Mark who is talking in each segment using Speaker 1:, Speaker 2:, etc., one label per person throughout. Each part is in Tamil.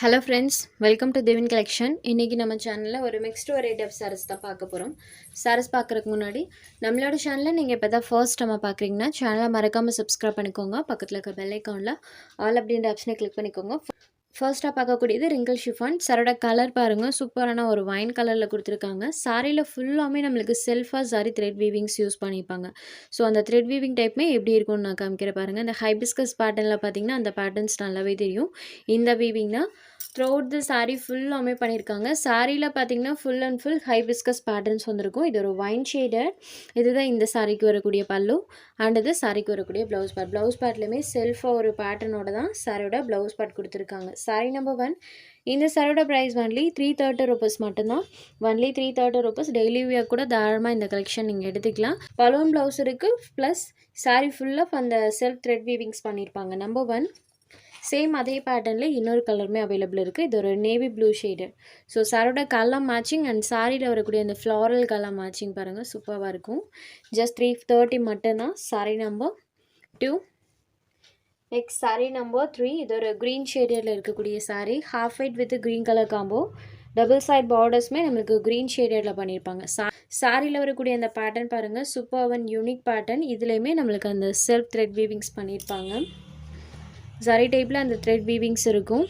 Speaker 1: ஹலோ ஃப்ரெண்ட்ஸ், வெல்கம் டு தேவின் கலெக்ஷன். இன்றைக்கி நம்ம சேனலில் ஒரு மிக்ஸ்டு வெரைட்டி ஆஃப் சாரீஸ் தான் பார்க்க போகிறோம். சாரீஸ் பார்க்குறதுக்கு முன்னாடி நம்மளோட சேனலில் நீங்கள் இப்போ தான் ஃபர்ஸ்ட் நம்ம பார்க்குறீங்கன்னா சேனலை மறக்காமல் சப்ஸ்கிரைப் பண்ணிக்கோங்க. பக்கத்தில் இருக்க பெல் ஐக்கானில் ஆல் அப்படின்ற ஆப்ஷனை கிளிக் பண்ணிக்கோங்க. ஃபர்ஸ்ட்டாக பார்க்கக்கூடியது ரிங்கிள் ஷிஃபான். சாரோட கலர் பாருங்கள், சூப்பரான ஒரு வைன் கலரில் கொடுத்துருக்காங்க. சாரியில் ஃபுல்லாமே நம்மளுக்கு செல்ஃபாக சாரி த்ரெட் வீவிங்ஸ் யூஸ் பண்ணியிருப்பாங்க. ஸோ அந்த த்ரெட் வீவிங் டைப்புமே எப்படி இருக்கும்னு நான் காமிக்கிறேன் பாருங்கள். இந்த ஹைபிஸ்கஸ் பேட்டர்னில் பார்த்தீங்கன்னா அந்த பேட்டர்ன்ஸ் நல்லாவே தெரியும். இந்த வீவிங்னா த்ரூ அவுட் தி சாரீ ஃபுல்லாமே பண்ணியிருக்காங்க. சாரியில் பார்த்தீங்கன்னா full and full hibiscus patterns வந்திருக்கும். இது ஒரு வைன் ஷேடர். இதுதான் இந்த சாரிக்கு வரக்கூடிய பல்லு அண்ட் இது சாரிக்கு வரக்கூடிய ப்ளவுஸ் பார்ட். ப்ளவுஸ் பார்ட்லேயுமே செல்ஃபாக ஒரு பேட்டர்னோட தான் சாரியோட ப்ளவுஸ் பார்ட் கொடுத்துருக்காங்க. Sorry number 1. இந்த சாரியோட ப்ரைஸ் ஒன்லி 330 rupees மட்டும்தான். Only 330 rupees. டெய்லி வியர் கூட தாராளமாக இந்த கலெக்ஷன் நீங்கள் எடுத்துக்கலாம். பலூன் ப்ளவுஸ் இருக்குது, ப்ளஸ் சாரி ஃபுல்லாக அந்த செல்ஃப் த்ரெட் வீவிங்ஸ் பண்ணியிருப்பாங்க. நம்பர் 1. சேம் அதே பேட்டர்னில் இன்னொரு கலருமே அவைலபிள் இருக்குது. இது ஒரு நேவி ப்ளூ ஷேடு. ஸோ சாரோட கலர் மேட்சிங் அண்ட் சாரியில் வரக்கூடிய அந்த ஃப்ளாரல் கலர் மேட்சிங் பாருங்கள், சூப்பராக இருக்கும். ஜஸ்ட் 330 மட்டும்தான். Sari number 2. Next sari number 3. இது ஒரு க்ரீன் ஷேடில் இருக்கக்கூடிய sari. Half white with green colour combo. Double side பார்டர்ஸுமே நம்மளுக்கு க்ரீன் ஷேடில் பண்ணியிருப்பாங்க. சாரியில் வரக்கூடிய அந்த பேட்டர்ன் பாருங்கள், சூப்பர் அண்ட் யூனிக் பேட்டர்ன். இதுலேயுமே நம்மளுக்கு அந்த செல்ஃப் த்ரெட் வீவிங்ஸ் பண்ணியிருப்பாங்க. சாரி டைப்பில் அந்த த்ரெட் வீவிங்ஸ் இருக்கும்.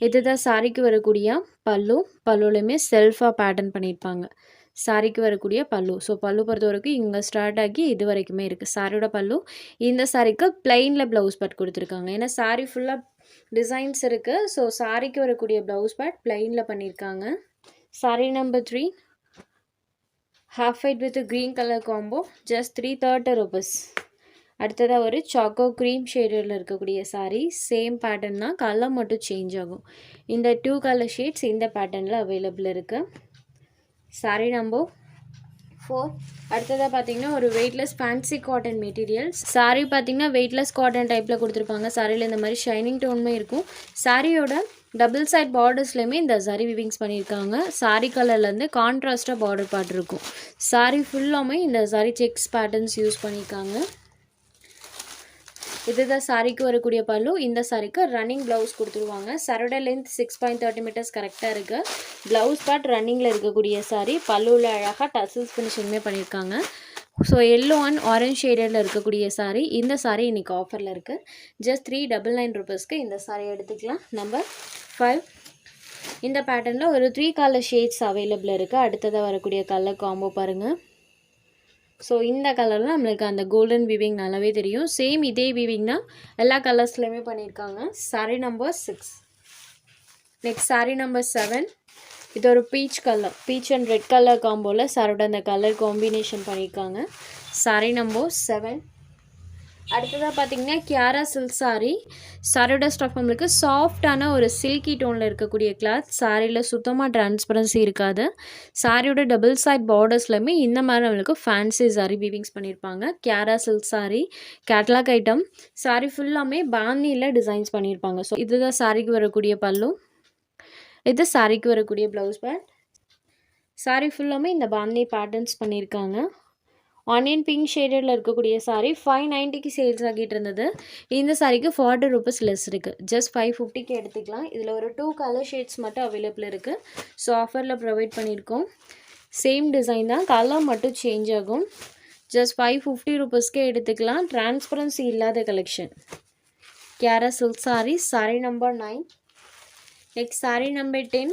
Speaker 1: இதுதான் சாரிக்கு வரக்கூடிய பல்லு. பல்லுலையுமே செல்ஃபாக பேட்டர்ன் பண்ணியிருப்பாங்க. சாரிக்கு வரக்கூடிய பல்லு. ஸோ பல்லு பொறுத்த வரைக்கும் இங்கே ஸ்டார்ட் ஆகி இது வரைக்குமே இருக்குது சாரியோட பல்லு. இந்த சாரிக்கு பிளைனில் ப்ளவுஸ் பார்ட் கொடுத்துருக்காங்க. ஏன்னா சாரி ஃபுல்லாக டிசைன்ஸ் இருக்குது. ஸோ சாரிக்கு வரக்கூடிய ப்ளவுஸ் பார்ட் பிளைனில் பண்ணியிருக்காங்க. Sari number 3. Half white with green colour combo. Just 330 rupees. அடுத்ததாக ஒரு சாக்கோ க்ரீம் ஷேடில் இருக்கக்கூடிய சாரீ. சேம் பேட்டர்ன் தான், கலர் மட்டும் சேஞ்ச் ஆகும். இந்த 2 கலர் ஷேட்ஸ் இந்த பேட்டர்னில் அவைலபிள் இருக்குது. சாரீ நம்பர் 4. அடுத்ததாக பார்த்தீங்கன்னா ஒரு weightless fancy cotton material. Sari பார்த்தீங்கன்னா வெயிட்லெஸ் காட்டன் டைப்பில் கொடுத்துருப்பாங்க. சாரியில் இந்த மாதிரி ஷைனிங் டோனுமே இருக்கும். சாரியோட டபுள் சைட் பார்டர்ஸ்லேயுமே இந்த சாரி விவிங்ஸ் பண்ணியிருக்காங்க. சாரி கலர்லேருந்து கான்ட்ராஸ்ட்டாக பார்டர் பார்ட் இருக்கும். சாரி ஃபுல்லாமே இந்த சாரி செக்ஸ் பேட்டர்ன்ஸ் யூஸ் பண்ணியிருக்காங்க. இதுதான் சாரிக்கு வரக்கூடிய பல்லு. இந்த சாரிக்கு ரன்னிங் ப்ளவுஸ் கொடுத்துருவாங்க. சாரோட லென்த் 6.30 meters கரெக்டாக இருக்குது. ப்ளவுஸ் பார்ட் ரன்னிங்கில் இருக்கக்கூடிய சாரி. பல்லுவில் அழகாக டசல்ஸ் ஃபினிஷிங்குமே பண்ணியிருக்காங்க. ஸோ எல்லோ அண்ட் ஆரஞ்ச் ஷேடில் இருக்கக்கூடிய சாரி. இந்த சாரி இன்றைக்கி ஆஃபரில் இருக்குது. ஜஸ்ட் 399 rupeesக்கு இந்த சாரி எடுத்துக்கலாம். நம்பர் 5. இந்த பேட்டர்னில் ஒரு 3 கலர் ஷேட்ஸ் அவைலபிள் இருக்குது. அடுத்ததாக வரக்கூடிய கலர் காம்போ பாருங்கள். ஸோ இந்த கலரில் நம்மளுக்கு அந்த கோல்டன் வீவிங் நல்லாவே தெரியும். சேம் இதே வீவிங் தான் எல்லா கலர்ஸ்லையுமே பண்ணியிருக்காங்க. Sari number 6. Next sari number 7. இது ஒரு peach colour, peach and red colour காம்போவில் சாரோட அந்த கலர் காம்பினேஷன் பண்ணியிருக்காங்க. சாரி நம்பர் 7. அடுத்ததாக பார்த்தீங்கன்னா கியாரா சில்க் சாரீ. சாரியோட ஸ்டஃப் நம்மளுக்கு சாஃப்டான ஒரு சில்கி டோனில் இருக்கக்கூடிய கிளாத். சாரியில் சுத்தமாக டிரான்ஸ்பரன்சி இருக்காது. சாரியோட டபுள் சைட் பார்டர்ஸ்லையுமே இந்த மாதிரி நம்மளுக்கு ஃபேன்சி சாரி வீவிங்ஸ் பண்ணியிருப்பாங்க. Kiara silk sari catalogue item. Sari ஃபுல்லாமே பாந்தியில் டிசைன்ஸ் பண்ணியிருப்பாங்க. ஸோ இதுதான் சாரிக்கு வரக்கூடிய பல்லு. இது சாரிக்கு வரக்கூடிய ப்ளவுஸ் பார்ட். சாரி ஃபுல்லாமே இந்த பாந்தி பேட்டர்ன்ஸ் பண்ணியிருக்காங்க. ஆனியன் பிங்க் ஷேடில் இருக்கக்கூடிய சாரீ 590க்கு சேல்ஸ் ஆகிட்டு இருந்தது. இந்த சாரிக்கு 40 rupees லெஸ் இருக்குது. ஜஸ்ட் 550க்கு எடுத்துக்கலாம். இதில் ஒரு 2 கலர் ஷேட்ஸ் மட்டும் அவைலபிள் இருக்குது. ஸோ ஆஃபரில் ப்ரொவைட் பண்ணியிருக்கோம். சேம் டிசைன் தான், கலர் மட்டும் சேஞ்ச் ஆகும். ஜஸ்ட் 550 rupeesக்கே எடுத்துக்கலாம். டிரான்ஸ்பரன்சி இல்லாத collection. Kiara silk sari. Sari number 9. Next sari number 10.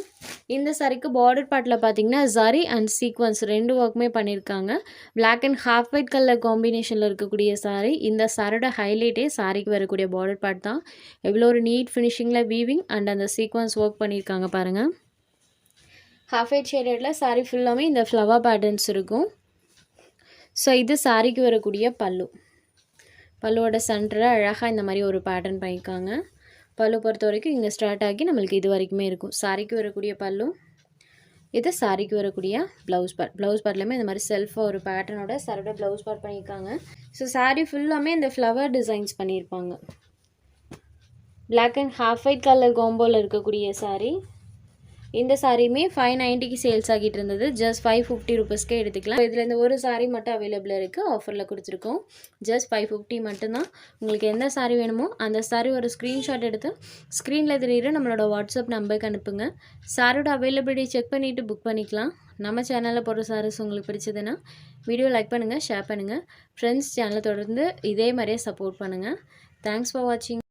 Speaker 1: இந்த சாரிக்கு பார்டர் பார்ட்டில் பார்த்தீங்கன்னா ஜரி அண்ட் சீக்வன்ஸ் 2 ஒர்க்குமே பண்ணியிருக்காங்க. Black and half white colour காம்பினேஷனில் இருக்கக்கூடிய சாரீ. இந்த சாரியோட ஹைலைட்டே சாரிக்கு வரக்கூடிய பார்டர் பார்ட் தான். எவ்வளோ ஒரு நீட் ஃபினிஷிங்கில் வீவிங் அண்ட் அந்த சீக்வன்ஸ் ஒர்க் பண்ணியிருக்காங்க பாருங்கள். ஹாஃப் ஒயிட் ஷேடடில் சாரீ ஃபுல்லாமே இந்த ஃப்ளவர் பேட்டர்ன்ஸ் இருக்கும். ஸோ இது சாரிக்கு வரக்கூடிய பல்லு. பல்லுவோட சென்டரில் அழகாக இந்த மாதிரி ஒரு பேட்டர்ன் பண்ணியிருக்காங்க. பல்லு பொறுத்த வரைக்கும் இங்கே ஸ்டார்ட் ஆகி நம்மளுக்கு இது வரைக்குமே இருக்கும். சாரிக்கு வரக்கூடிய பல்லு. இது சாரிக்கு வரக்கூடிய ப்ளவுஸ் பார்ட். ப்ளவுஸ் பார்ட்லேயுமே இந்த மாதிரி செல்ஃபாக ஒரு பேட்டர்னோட சாரோட ப்ளவுஸ் பார்ட் பண்ணியிருக்காங்க. ஸோ சாரி ஃபுல்லாமே இந்த ஃப்ளவர் டிசைன்ஸ் பண்ணியிருப்பாங்க. Black and half white colour காம்போவில் இருக்கக்கூடிய சாரீ. இந்த சாரியுமே 590க்கு சேல்ஸ் ஆகிட்டு இருந்தது. ஜஸ்ட் 550 ருபீஸ்க்கே எடுத்துக்கலாம். இதில் இந்த ஒரு சாரி மட்டும் அவைலபிளாக இருக்குது. ஆஃபரில் கொடுத்துருக்கோம். ஜஸ்ட் 550 மட்டும்தான். உங்களுக்கு எந்த சாரி வேணுமோ அந்த சாரி ஒரு ஸ்க்ரீன்ஷாட் எடுத்து ஸ்க்ரீனில் தெரியுற நம்மளோட வாட்ஸ்அப் நம்பருக்கு அனுப்புங்க. சாரியோட அவைலபிலிட்டி செக் பண்ணிவிட்டு புக் பண்ணிக்கலாம். நம்ம சேனலில் போடுற சாரீஸ் உங்களுக்கு பிடிச்சதுன்னா வீடியோ லைக் பண்ணுங்கள், ஷேர் பண்ணுங்கள். ஃப்ரெண்ட்ஸ் சேனலை தொடர்ந்து இதே மாதிரியே சப்போர்ட் பண்ணுங்கள். தேங்க்ஸ் ஃபார் வாட்சிங்.